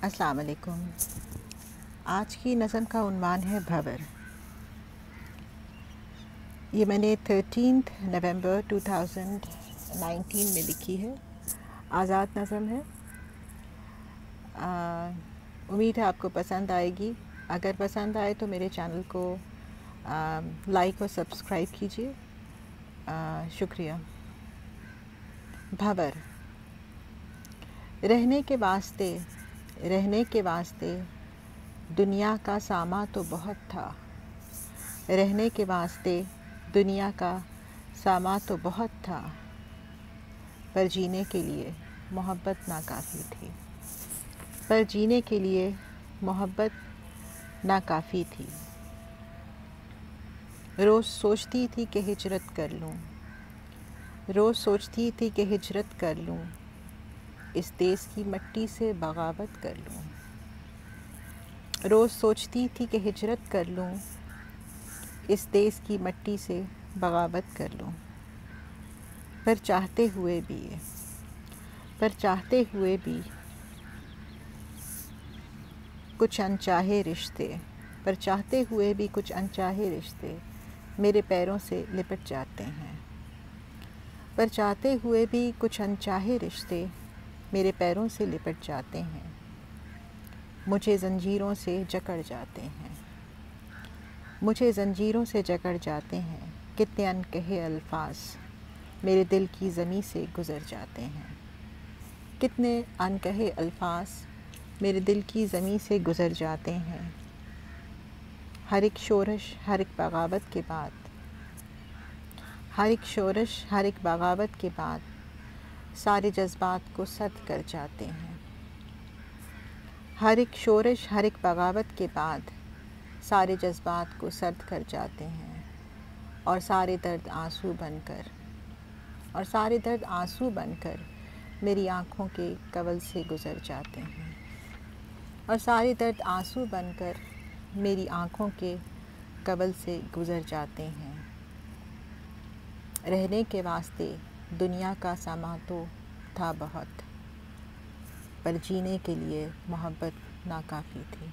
السلام علیکم۔ آج کی نظم کا عنوان ہے بھور۔ یہ میں نے 13 نومبر 2019 میں لکھی ہے۔ آزاد نظم ہے۔ امید ہے آپ کو پسند آئے گی۔ اگر پسند آئے تو میرے چینل کو لائک اور سبسکرائب کیجیے۔ شکریہ۔ بھور۔ رہنے کے واسطے دنیا کا ساما تو بہت تھا، رہنے کے واسطے دنیا کا ساما تو بہت تھا، پر جینے کے لیے محبت ناکافی تھی، پر جینے کے لیے محبت ناکافی تھی۔ روز سوچتی تھی کہ ہجرت کر لوں، روز سوچتی تھی کہ ہجرت کر لوں، اس دیس کی مٹی سے بغاوت کر لوں، روز سوچتی تھی کہ ہجرت کر لوں، اس دیس کی مٹی سے بغاوت کر لوں، پر چاہتے ہوئے کچھ انچاہے رشتے میرے پیروں سے لپٹ جاتے ہیں، پر چاہتے ہوئے بھی کچھ انچاہے رشتے میرے پیروں سے لپٹ جاتے ہیں، مجھے زنجیروں سے جکڑ جاتے ہیں، مجھے زنجیروں سے جکڑ جاتے ہیں، کتنے انکہے الفاظ میرے دل کی زمیں سے گزر جاتے ہیں، کتنے انکہے الفاظ میرے دل کی زمیں سے گزر جاتے ہیں۔ ہر ایک شورش ہر ایک بغاوت کے بعد، ہر ایک شورش ہر ایک بغاوت کے بعد سارے جذبات کو سرد کر جاتے ہیں، ہر ایک شورش ہر ایک بغاوت کے بعد سارے جذبات کو سرد کر جاتے ہیں، اور سارے درد آنسو بن کر میری آنکھوں کے کنول سے گزر جاتے ہیں، اور سارے درد آنسو بن کر میری آنکھوں کے کنول سے گزر جاتے ہیں۔ رہنے کے واسطے دنیا کا ساما تو تھا بہت، پر جینے کے لیے محبت ناکافی تھی۔